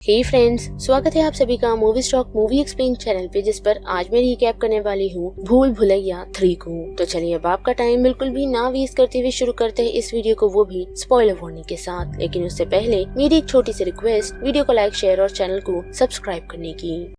हे friends, स्वागत है आप सभी का movie stock movie explain channel पे, जिस पर आज मैं रिकैप करने वाली हूँ भूल भुलैया 3 को। तो चलिए अब आपका टाइम बिल्कुल भी ना वेस्ट करते हुए शुरू करते हैं इस वीडियो को, वो भी स्पॉइलर वार्निंग के साथ। लेकिन उससे पहले मेरी एक छोटी सी रिक्वेस्ट, वीडियो को लाइक, शेयर और चैनल को सब्सक्राइब करने की।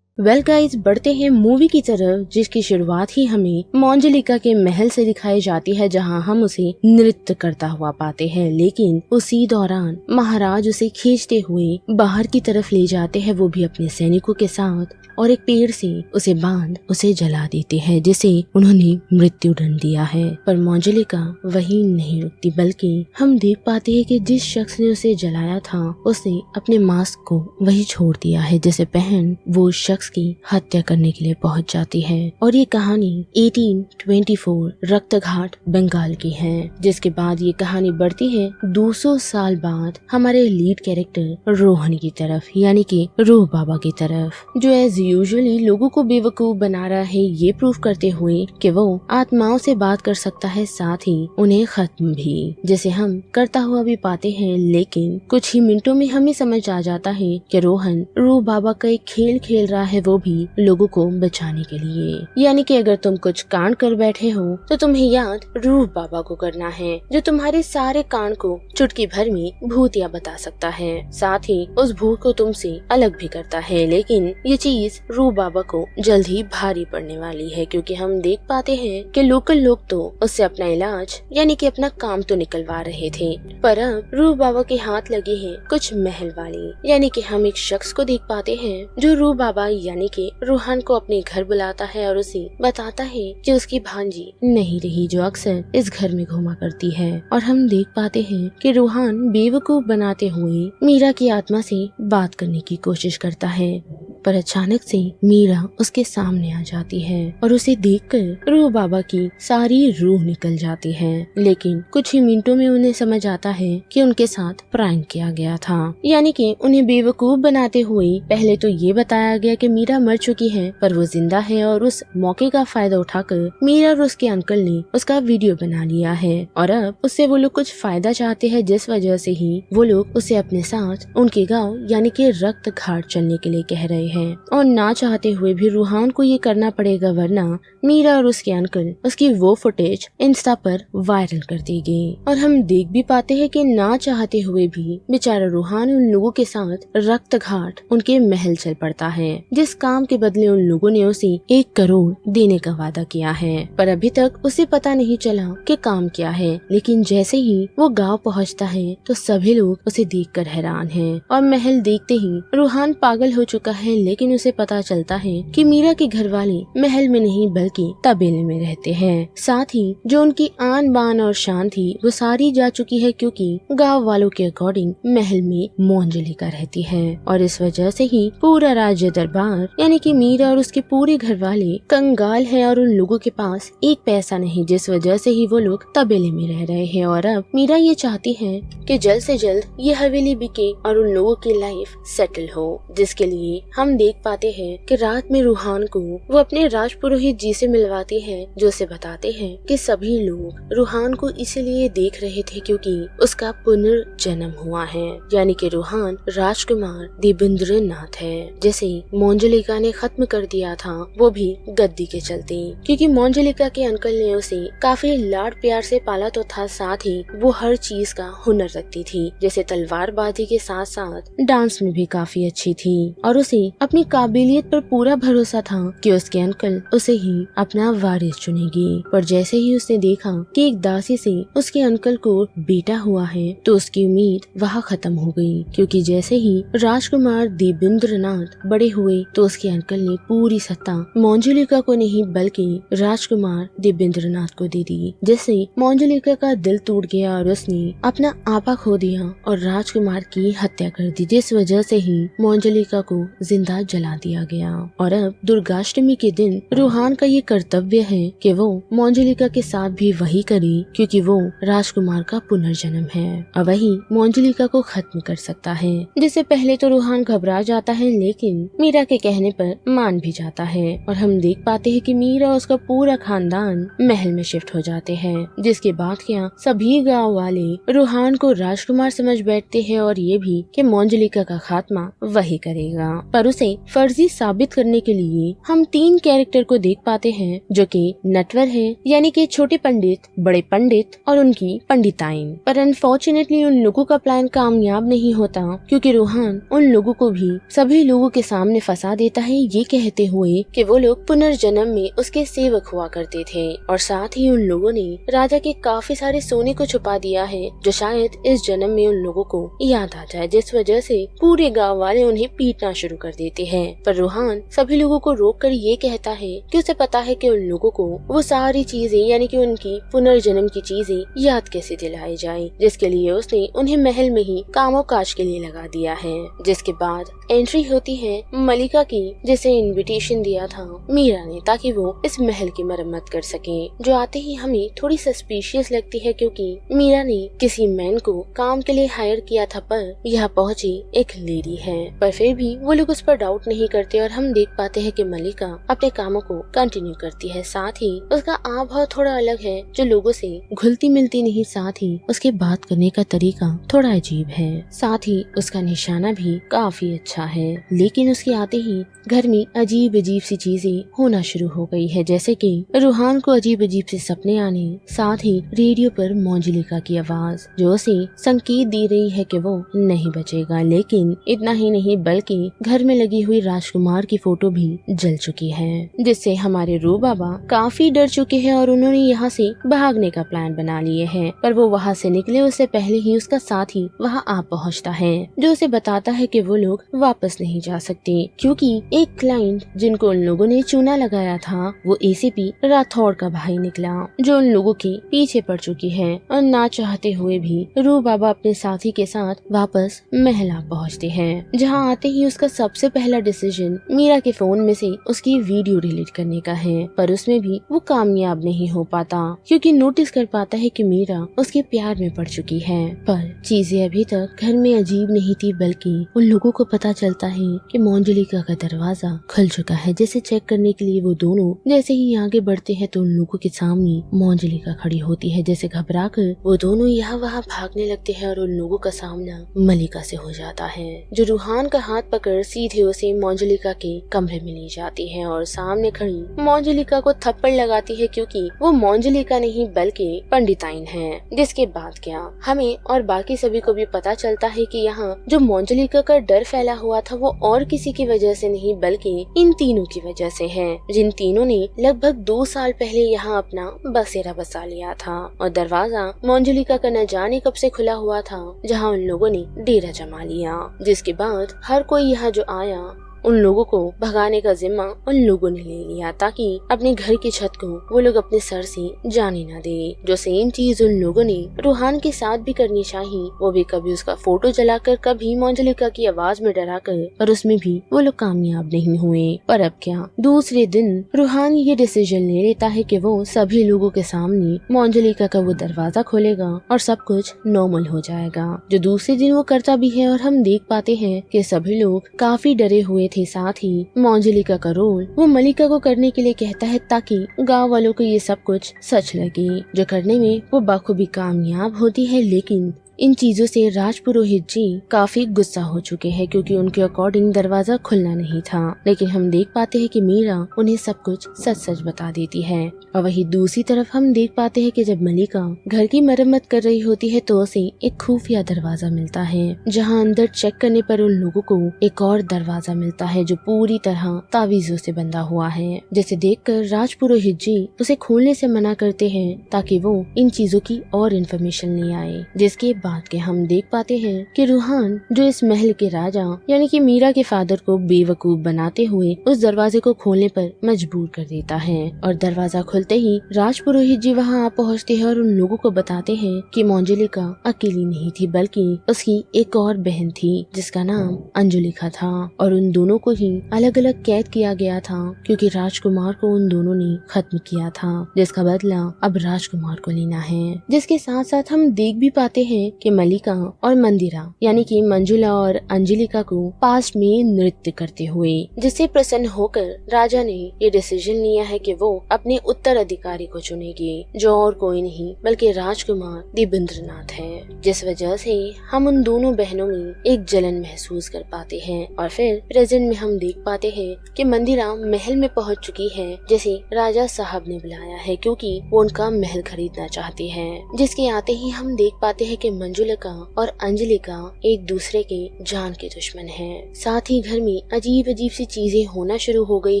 वेल गाइस, बढ़ते हैं मूवी की तरफ, जिसकी शुरुआत ही हमें मोंजलिका के महल से दिखाई जाती है, जहां हम उसे नृत्य करता हुआ पाते हैं। लेकिन उसी दौरान महाराज उसे खींचते हुए बाहर की तरफ ले जाते हैं, वो भी अपने सैनिकों के साथ, और एक पेड़ से उसे बांध उसे जला देते हैं, जिसे उन्होंने मृत्यु दंड दिया है। पर मोंजलिका वहीं नहीं रुकती, बल्कि हम देख पाते हैं कि जिस शख्स ने उसे जलाया था उसने अपने मास्क को वही छोड़ दिया है, जिसे पहन वो शख्स की हत्या करने के लिए पहुंच जाती है। और ये कहानी 1824 रक्तघाट बंगाल की है। जिसके बाद ये कहानी बढ़ती है 200 साल बाद हमारे लीड कैरेक्टर रोहन की तरफ, यानी कि रूह बाबा की तरफ, जो एज यूजुअली लोगों को बेवकूफ बना रहा है, ये प्रूव करते हुए कि वो आत्माओं से बात कर सकता है, साथ ही उन्हें खत्म भी, जिसे हम करता हुआ भी पाते हैं। लेकिन कुछ ही मिनटों में हमें समझ आ जाता है कि रोहन रूह बाबा का एक खेल खेल रहा है, वो भी लोगों को बचाने के लिए। यानी कि अगर तुम कुछ कांड कर बैठे हो तो तुम्हें याद रूह बाबा को करना है, जो तुम्हारे सारे कांड को चुटकी भर में भूतिया बता सकता है, साथ ही उस भूत को तुमसे अलग भी करता है। लेकिन ये चीज रूह बाबा को जल्द ही भारी पड़ने वाली है, क्योंकि हम देख पाते हैं कि लोकल लोग तो उससे अपना इलाज यानी कि अपना काम तो निकलवा रहे थे, पर अब रूह बाबा के हाथ लगे हैं कुछ महल वाली। यानी कि हम एक शख्स को देख पाते हैं जो रूह बाबा यानी कि रूहान को अपने घर बुलाता है और उसे बताता है कि उसकी भांजी नहीं रही, जो अक्सर इस घर में घूमा करती है। और हम देख पाते हैं कि रूहान बेवकूफ बनाते हुए मीरा की आत्मा से बात करने की कोशिश करता है, पर अचानक से मीरा उसके सामने आ जाती है और उसे देखकर रूह बाबा की सारी रूह निकल जाती है। लेकिन कुछ ही मिनटों में उन्हें समझ आता है कि उनके साथ प्रैंक किया गया था, यानी कि उन्हें बेवकूफ बनाते हुए पहले तो ये बताया गया कि मीरा मर चुकी है, पर वो जिंदा है, और उस मौके का फायदा उठाकर मीरा और उसके अंकल ने उसका वीडियो बना लिया है। और अब उससे वो लोग कुछ फायदा चाहते हैं, जिस वजह से ही वो लोग उसे अपने साथ उनके गाँव यानी कि रक्त घाट चलने के लिए कह रहे हैं। और ना चाहते हुए भी रूहान को ये करना पड़ेगा, वरना मीरा और उसके अंकल उसकी वो फुटेज इंस्टा पर वायरल कर देंगे। और हम देख भी पाते हैं कि ना चाहते हुए भी बेचारा रूहान उन लोगों के साथ रक्त घाट उनके महल चल पड़ता है, जिस काम के बदले उन लोगों ने उसे 1 करोड़ देने का वादा किया है। पर अभी तक उसे पता नहीं चला कि काम क्या है। लेकिन जैसे ही वो गाँव पहुँचता है तो सभी लोग उसे देखकर हैरान हैं, और महल देखते ही रूहान पागल हो चुका है। लेकिन उसे पता चलता है कि मीरा के घर वाले महल में नहीं बल्कि तबेले में रहते हैं, साथ ही जो उनकी आन बान और शान थी वो सारी जा चुकी है, क्योंकि गांव वालों के अकॉर्डिंग महल में मोंजलिका रहती है। और इस वजह से ही पूरा राज्य दरबार यानी कि मीरा और उसके पूरे घर वाले कंगाल है, और उन लोगों के पास एक पैसा नहीं, जिस वजह से ही वो लोग तबेले में रह रहे हैं। और अब मीरा ये चाहती है कि जल्द से जल्द ये हवेली बिके और उन लोगों की लाइफ सेटल हो, जिसके लिए हम देख पाते हैं कि रात में रूहान को वो अपने राजपुरोहित जी से मिलवाती है, जो उसे बताते हैं कि सभी लोग रूहान को इसीलिए देख रहे थे क्योंकि उसका पुनर्जन्म हुआ है, यानी कि रूहान राजकुमार देवेंद्रनाथ है, जिसे मोंजलिका ने खत्म कर दिया था, वो भी गद्दी के चलते, क्योंकि मोंजलिका के अंकल ने उसे काफी लाड प्यार से पाला तो था, साथ ही वो हर चीज का हुनर रखती थी, जैसे तलवारबाजी के साथ साथ डांस में भी काफी अच्छी थी। और उसे अपनी काबिलियत पर पूरा भरोसा था कि उसके अंकल उसे ही अपना वारिस चुनेगी। पर जैसे ही उसने देखा कि एक दासी से उसके अंकल को बेटा हुआ है, तो उसकी उम्मीद वहाँ खत्म हो गई, क्योंकि जैसे ही राजकुमार देवेंद्रनाथ बड़े हुए तो उसके अंकल ने पूरी सत्ता मोंजलिका को नहीं बल्कि राजकुमार देवेंद्रनाथ को दे दी, जिससे मोंजलिका का दिल टूट गया और उसने अपना आपा खो दिया और राजकुमार की हत्या कर दी, जिस वजह से ही मोंजलिका को जिंदा जिंदा जला दिया गया। और अब दुर्गाष्टमी के दिन रूहान का ये कर्तव्य है कि वो मोंजलिका के साथ भी वही करे, क्योंकि वो राजकुमार का पुनर्जन्म है और वही मोंजलिका को खत्म कर सकता है। जिससे पहले तो रूहान घबरा जाता है, लेकिन मीरा के कहने पर मान भी जाता है और हम देख पाते हैं कि मीरा और उसका पूरा खानदान महल में शिफ्ट हो जाते हैं। जिसके बाद क्या सभी गांव वाले रूहान को राजकुमार समझ बैठते हैं और ये भी कि मोंजलिका का खात्मा वही करेगा। पर उसे फर्जी साबित करने के लिए हम 3 कैरेक्टर को देख पाते हैं, जो कि नटवर है, यानी कि छोटे पंडित, बड़े पंडित और उनकी पंडिताइन। पर अनफॉर्चुनेटली उन लोगों का प्लान कामयाब नहीं होता, क्योंकि रूहान उन लोगों को भी सभी लोगों के सामने फंसा देता है, ये कहते हुए कि वो लोग पुनर्जन्म में उसके सेवक हुआ करते थे और साथ ही उन लोगों ने राजा के काफी सारे सोने को छुपा दिया है, जो शायद इस जन्म में उन लोगों को याद आ जाए, जिस वजह से पूरे गांव वाले उन्हें पीटना शुरू कर देते हैं। पर रूहान सभी लोगों को रोककर ये कहता है कि उसे पता है कि उन लोगों को वो सारी चीजें, यानी कि उनकी पुनर्जन्म की चीजें याद कैसे दिलाई जाए, जिसके लिए उसने उन्हें महल में ही कामोकाज के लिए लगा दिया है। जिसके बाद एंट्री होती है मलिका की, जिसे इनविटेशन दिया था मीरा ने ताकि वो इस महल की मरम्मत कर सके, जो आते ही हमें थोड़ी सस्पिशियस लगती है, क्योंकि मीरा ने किसी मैन को काम के लिए हायर किया था, पर यह पहुंची एक लेडी है। पर फिर भी वो लोग उस पर डाउट नहीं करते और हम देख पाते हैं कि मलिका अपने कामों को कंटिन्यू करती है। साथ ही उसका आव भाव थोड़ा अलग है, जो लोगों से घुलती मिलती नहीं, साथ ही उसके बात करने का तरीका थोड़ा अजीब है, साथ ही उसका निशाना भी काफी अच्छा है। लेकिन उसके आते ही घर में अजीब अजीब सी चीजें होना शुरू हो गई है, जैसे कि रूहान को अजीब अजीब से सपने आने, साथ ही रेडियो पर मोंजलिका की आवाज जो उसे संकेत दे रही है कि वो नहीं बचेगा। लेकिन इतना ही नहीं, बल्कि घर में लगी हुई राजकुमार की फोटो भी जल चुकी है, जिससे हमारे रू बाबा काफी डर चुके हैं और उन्होंने यहाँ से भागने का प्लान बना लिए है। पर वो वहाँ से निकले उससे पहले ही उसका साथी वहाँ आ पहुँचता है, जो उसे बताता है कि वो लोग वापस नहीं जा सकते, क्योंकि एक क्लाइंट जिनको उन लोगों ने चूना लगाया था वो एसीपी राठौड़ का भाई निकला, जो उन लोगों के पीछे पड़ चुकी है। और ना चाहते हुए भी रू बाबा अपने साथी के साथ वापस महल आ पहुँचते हैं, जहाँ आते ही उसका सबसे पहला डिसीजन मीरा के फोन में से उसकी वीडियो डिलीट करने का है। पर उसमें भी वो कामयाब नहीं हो पाता, क्योंकि नोटिस कर पाता है कि मीरा उसके प्यार में पड़ चुकी है। पर चीजें अभी तक घर में अजीब नहीं थी, बल्कि उन लोगों को पता चलता है कि मोंजलिका का दरवाजा खुल चुका है, जिसे चेक करने के लिए वो दोनों जैसे ही आगे बढ़ते हैं तो उन लोगों के सामने मोंजलिका खड़ी होती है। जैसे घबराकर वो दोनों यहाँ वहाँ भागने लगते हैं और उन लोगों का सामना मलिका से हो जाता है, जो रूहान का हाथ पकड़ सीधे उसे मोंजलिका के कमरे में ले जाती है और सामने खड़ी मोंजलिका को थप्पड़ लगाती है, क्योंकि वो मोंजलिका नहीं बल्कि पंडिताइन है। जिसके बाद क्या हमें और बाकी सभी को भी पता चलता है कि यहाँ जो मोंजलिका का डर फैला हुआ था वो और किसी की वजह से नहीं बल्कि इन तीनों की वजह से है, जिन तीनों ने लगभग 2 साल पहले यहाँ अपना बसेरा बसा लिया था। और दरवाजा मोंजलिका का न जाने कब से खुला हुआ था, जहाँ उन लोगों ने डेरा जमा लिया। जिसके बाद हर कोई यहाँ जो आया उन लोगों को भगाने का जिम्मा उन लोगों ने ले लिया, ताकि अपने घर की छत को वो लोग अपने सर से जाने न दे। जो सेम चीज उन लोगों ने रूहान के साथ भी करनी चाहिए, वो भी कभी उसका फोटो जलाकर, कभी मोंजलिका की आवाज में डराकर, पर उसमें भी वो लोग कामयाब नहीं हुए। पर अब क्या दूसरे दिन रूहान ये डिसीजन ले लेता है कि वो सभी लोगों के सामने मोंजलिका का वो दरवाजा खोलेगा और सब कुछ नॉर्मल हो जाएगा, जो दूसरे दिन वो करता भी है। और हम देख पाते हैं कि सभी लोग काफी डरे हुए थे। साथ ही मोंजलिका का रोल वो मलिका को करने के लिए कहता है, ताकि गांव वालों को ये सब कुछ सच लगे, जो करने में वो बखूबी कामयाब होती है। लेकिन इन चीजों से राजपुरोहित जी काफी गुस्सा हो चुके हैं, क्योंकि उनके अकॉर्डिंग दरवाजा खुलना नहीं था। लेकिन हम देख पाते हैं कि मीरा उन्हें सब कुछ सच सच बता देती है। और वही दूसरी तरफ हम देख पाते हैं कि जब मलिका घर की मरम्मत कर रही होती है तो उसे एक खुफिया दरवाजा मिलता है, जहाँ अंदर चेक करने पर उन लोगों को एक और दरवाजा मिलता है, जो पूरी तरह तावीजों से बंधा हुआ है। जिसे देखकर राजपुरोहित जी उसे खोलने से मना करते हैं, ताकि वो इन चीजों की और इन्फॉर्मेशन ले आए। जिसके बाद काट के हम देख पाते हैं कि रूहान जो इस महल के राजा यानी कि मीरा के फादर को बेवकूफ बनाते हुए उस दरवाजे को खोलने पर मजबूर कर देता है और दरवाजा खुलते ही राजपुरोहित जी वहां आ पहुँचते हैं और उन लोगों को बताते हैं कि मोंजलिका अकेली नहीं थी बल्कि उसकी एक और बहन थी जिसका नाम अंजुलिका था और उन दोनों को ही अलग अलग कैद किया गया था क्योंकि राजकुमार को उन दोनों ने खत्म किया था, जिसका बदला अब राजकुमार को लेना है। जिसके साथ साथ हम देख भी पाते हैं कि मलिका और मंदिरा यानी कि मंजुला और अंजलिका को पास्ट में नृत्य करते हुए, जिससे प्रसन्न होकर राजा ने ये डिसीजन लिया है कि वो अपने उत्तराधिकारी को चुनेगी जो और कोई नहीं बल्कि राजकुमार दिबेंद्रनाथ है। जिस वजह से हम उन दोनों बहनों में एक जलन महसूस कर पाते हैं और फिर प्रेजेंट में हम देख पाते हैं कि मंदिरा महल में पहुंच चुकी है जिसे राजा साहब ने बुलाया है क्योंकि वो उनका महल खरीदना चाहती है। जिसके आते ही हम देख पाते हैं कि मंजुलिका और अंजलिका एक दूसरे के जान के दुश्मन हैं। साथ ही घर में अजीब अजीब सी चीजें होना शुरू हो गई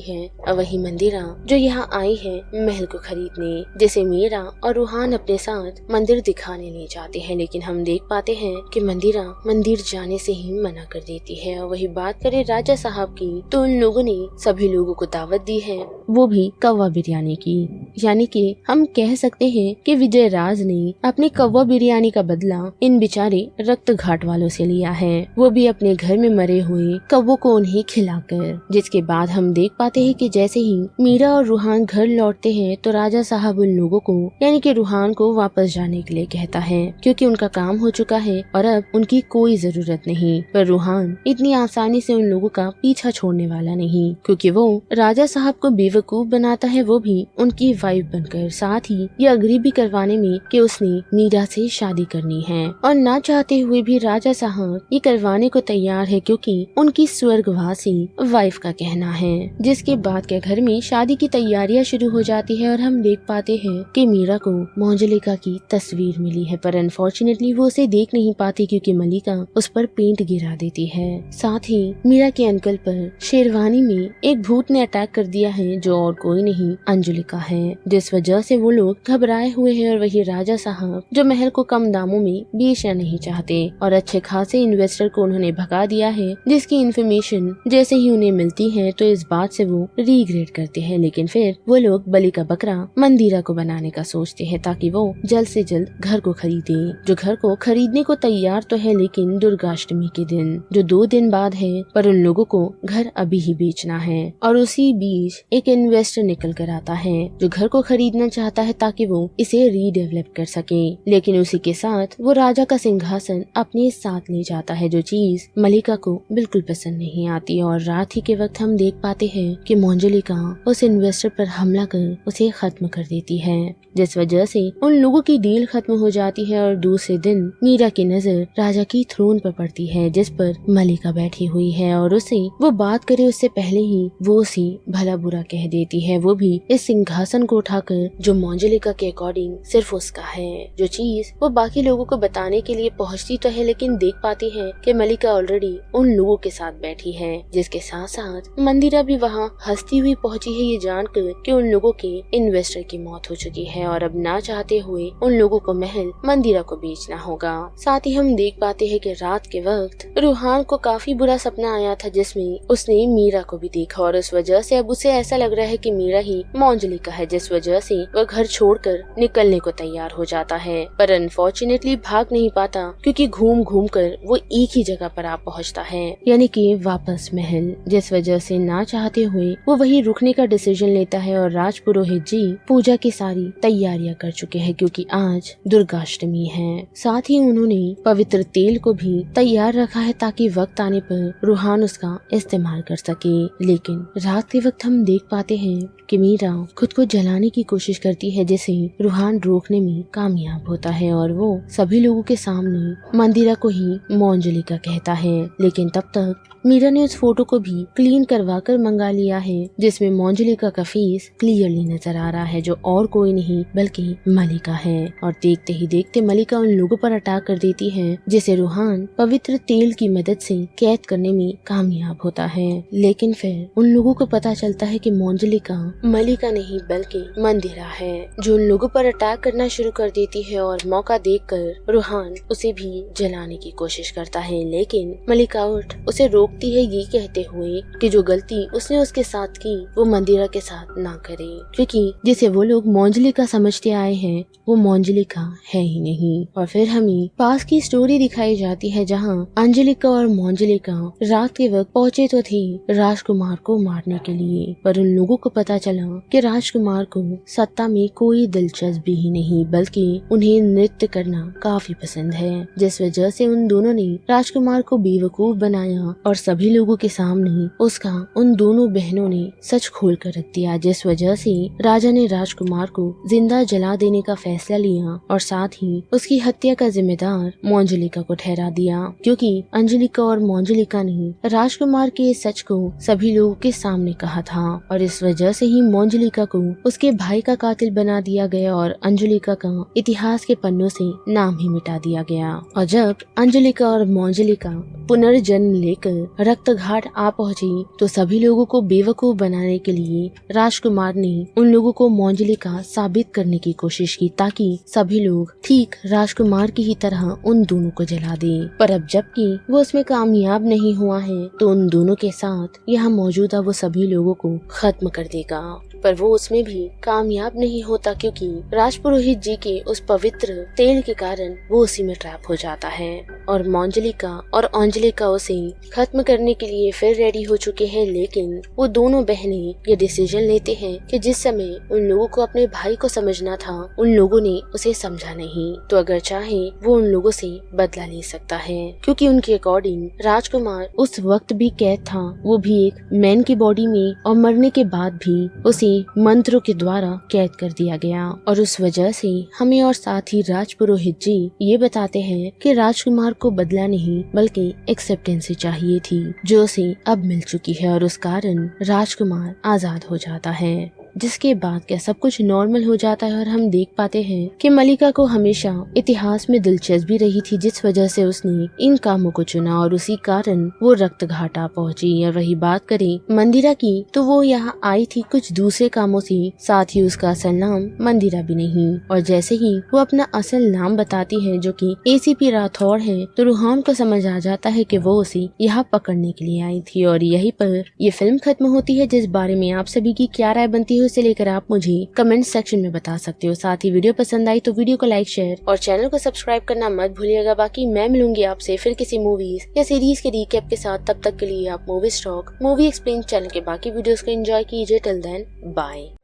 हैं और वही मंदिरा जो यहाँ आई है महल को खरीदने, जिसे मीरा और रूहान अपने साथ मंदिर दिखाने ले जाते हैं, लेकिन हम देख पाते हैं कि मंदिरा मंदिर जाने से ही मना कर देती है। और वही बात करें राजा साहब की तो उन लोगों ने सभी लोगों को दावत दी है, वो भी कौवा बिरयानी की। यानी कि हम कह सकते हैं कि विजय राज ने अपनी कौवा बिरयानी का बदला इन बेचारे रक्त घाट वालों से लिया है, वो भी अपने घर में मरे हुए कौवों को उन्हें खिलाकर। जिसके बाद हम देख पाते हैं कि जैसे ही मीरा और रूहान घर लौटते हैं तो राजा साहब उन लोगों को यानी कि रूहान को वापस जाने के लिए कहता है क्योंकि उनका काम हो चुका है और अब उनकी कोई जरूरत नहीं। पर रूहान इतनी आसानी से उन लोगों का पीछा छोड़ने वाला नहीं क्योंकि वो राजा साहब को बेवकूफ बनाता है, वो भी उनकी वाइफ बनकर। साथ ही ये अग्री भी करवाने में कि उसने मीरा से शादी करनी है और ना चाहते हुए भी राजा साहब ये करवाने को तैयार है क्योंकि उनकी स्वर्गवासी वाइफ का कहना है। जिसके बाद के घर में शादी की तैयारियां शुरू हो जाती है और हम देख पाते हैं कि मीरा को मोंजलिका की तस्वीर मिली है पर अनफॉर्चुनेटली वो उसे देख नहीं पाती क्योंकि मलिका उस पर पेंट गिरा देती है। साथ ही मीरा के अंकल पर शेरवानी में एक भूत ने अटैक कर दिया है जो और कोई नहीं अंजुलिका है, जिस वजह से वो लोग घबराए हुए हैं। और वही राजा साहब जो महल को कम दामों में बेचना नहीं चाहते और अच्छे खासे इन्वेस्टर को उन्होंने भगा दिया है, जिसकी इन्फॉर्मेशन जैसे ही उन्हें मिलती है तो इस बात से वो रिग्रेट करते हैं। लेकिन फिर वो लोग बलि का बकरा मंदिरा को बनाने का सोचते हैं ताकि वो जल्द से जल्द घर को खरीदे, जो घर को खरीदने को तैयार तो है लेकिन दुर्गाष्टमी के दिन जो 2 दिन बाद है, पर उन लोगों को घर अभी ही बेचना है। और उसी बीच एक इन्वेस्टर निकल कर आता है जो घर को खरीदना चाहता है ताकि वो इसे रीडेवलप कर सके, लेकिन उसी के साथ वो राजा का सिंहासन अपने साथ ले जाता है, जो चीज मलिका को बिल्कुल पसंद नहीं आती। और रात ही के वक्त हम देख पाते हैं कि मोंजलिका उस इन्वेस्टर पर हमला कर उसे खत्म कर देती है, जिस वजह से उन लोगों की डील खत्म हो जाती है। और दूसरे दिन मीरा की नजर राजा की थ्रोन पर पड़ती है जिस पर मलिका बैठी हुई है और उसे वो बात करे उससे पहले ही वो उसे भला बुरा कह देती है, वो भी इस सिंहासन को उठाकर जो मोंजलिका के अकॉर्डिंग सिर्फ उसका है, जो चीज वो बाकी लोगों को बताने के लिए पहुंचती तो है लेकिन देख पाती है कि मलिका ऑलरेडी उन लोगों के साथ बैठी है। जिसके साथ साथ मंदिरा भी वहाँ हंसती हुई पहुंची है ये जानकर कि उन लोगों के इन्वेस्टर की मौत हो चुकी है और अब ना चाहते हुए उन लोगों को महल मंदिरा को बेचना होगा। साथ ही हम देख पाते हैं कि रात के वक्त रूहान को काफी बुरा सपना आया था जिसमें उसने मीरा को भी देखा और उस वजह से अब उसे ऐसा लग रहा है कि मीरा ही मोंजलिका है, जिस वजह से वह घर छोड़कर निकलने को तैयार हो जाता है। पर अनफॉर्चुनेटली भाग नहीं पाता क्योंकि घूम घूम कर वो एक ही जगह पर आ पहुंचता है, यानी कि वापस महल, जिस वजह से ना चाहते हुए वो वहीं रुकने का डिसीजन लेता है। और राजपुरोहित जी पूजा की सारी तैयारियां कर चुके हैं क्योंकि आज दुर्गाष्टमी है। साथ ही उन्होंने पवित्र तेल को भी तैयार रखा है ताकि वक्त आने पर रूहान उसका इस्तेमाल कर सके। लेकिन रात के वक्त हम देख पाते हैं कि मीरा खुद को जलाने की कोशिश करती है जिसे रूहान रोकने में कामयाब होता है और वो सभी लोगों के सामने मंदिरा को ही मोंजलिका कहता है। लेकिन तब तक मीरा ने उस फोटो को भी क्लीन करवा कर मंगा लिया है, जिसमें मोंजलिका का फेस क्लियरली नजर आ रहा है, जो और कोई नहीं बल्कि मलिका है। और देखते ही देखते मलिका उन लोगों पर अटैक कर देती है, जिसे रूहान पवित्र तेल की मदद से कैद करने में कामयाब होता है। लेकिन फिर उन लोगों को पता चलता है कि मोंजलिका मलिका नहीं बल्कि मंदिरा है, जो उन लोगों पर अटैक करना शुरू कर देती है। और मौका देखकर रूहान उसे भी जलाने की कोशिश करता है, लेकिन मलिका उसे रोकती है, ये कहते हुए कि जो गलती उसने उसके साथ की वो मंदिरा के साथ ना करे, क्योंकि जिसे वो लोग मोंजलिका समझते आए हैं वो मोंजलिका है ही नहीं। और फिर हमें पास की स्टोरी दिखाई जाती है, जहाँ अंजलिका और मोंजलिका रात के वक्त पहुँचे तो थे राजकुमार को मारने के लिए, पर उन लोगों को पता चला कि राजकुमार को सत्ता में कोई दिलचस्पी ही नहीं, बल्कि उन्हें नृत्य करना काफी पसंद है। जिस वजह से उन दोनों ने राजकुमार को बेवकूफ बनाया और सभी लोगों के सामने उसका उन दोनों बहनों ने सच खोल कर रख दिया, जिस वजह से राजा ने राजकुमार को जिंदा जला देने का फैसला लिया और साथ ही उसकी हत्या का जिम्मेदार मोंजलिका को ठहरा दिया, क्योंकि अंजलिका और मोंजलिका ने राजकुमार के इस सच को सभी लोगों के सामने कहा था। और इस वजह से ही मोंजलिका को उसके भाई का कातिल बना दिया गया और अंजलिका का इतिहास के पन्नों से नाम ही मिटा दिया गया। और जब अंजलिका और मोंजलिका पुनर्जन्म लेकर रक्त घाट आ पहुँची तो सभी लोगों को बेवकूफ बनाने के लिए राजकुमार ने उन लोगों को मोंजलिका साबित करने की कोशिश की, ताकि सभी लोग ठीक राजकुमार की ही तरह उन दोनों को जला दें। पर अब जबकि वो उसमें कामयाब नहीं हुआ है तो उन दोनों के साथ यहाँ मौजूदा वो सभी लोगों को खत्म कर देगा। पर वो उसमें भी कामयाब नहीं होता, क्योंकि राजपुरोहित जी के उस पवित्र तेल के कारण वो उसी में ट्रैप हो जाता है। और मोंजलिका और अंजलिका उसे खत्म करने के लिए फिर रेडी हो चुके हैं, लेकिन वो दोनों बहनें ये डिसीजन लेते हैं कि जिस समय उन लोगों को अपने भाई को समझना था उन लोगों ने उसे समझा नहीं, तो अगर चाहे वो उन लोगों से बदला ले सकता है, क्योंकि उनके अकॉर्डिंग राजकुमार उस वक्त भी कैद था, वो भी एक मैन की बॉडी में, और मरने के बाद भी उसे मंत्रों के द्वारा कैद कर दिया गया। और उस वजह से हमें और साथ ही राजपुरोहित जी ये बताते हैं कि राजकुमार को बदला नहीं बल्कि एक्सेप्टेंस चाहिए थी, जो उसे अब मिल चुकी है, और उस कारण राजकुमार आजाद हो जाता है। जिसके बाद क्या सब कुछ नॉर्मल हो जाता है और हम देख पाते हैं कि मलिका को हमेशा इतिहास में दिलचस्पी रही थी, जिस वजह से उसने इन कामों को चुना और उसी कारण वो रक्त घाटा पहुंची। और वही बात करें मंदिरा की, तो वो यहाँ आई थी कुछ दूसरे कामों से, साथ ही उसका असल नाम मंदिरा भी नहीं। और जैसे ही वो अपना असल नाम बताती है, जो कि ACP राठौड़ है, तो रूहान को समझ आ जाता है कि वो उसे यहाँ पकड़ने के लिए आई थी। और यहीं पर ये फिल्म खत्म होती है, जिस बारे में आप सभी की क्या राय बनती है उसे लेकर आप मुझे कमेंट सेक्शन में बता सकते हो। साथ ही वीडियो पसंद आई तो वीडियो को लाइक, शेयर और चैनल को सब्सक्राइब करना मत भूलिएगा। बाकी मैं मिलूंगी आपसे फिर किसी मूवीज या सीरीज के रिकैप के साथ। तब तक के लिए आप movie stock movie explain channel के बाकी वीडियोस को एंजॉय कीजिए। Till then bye.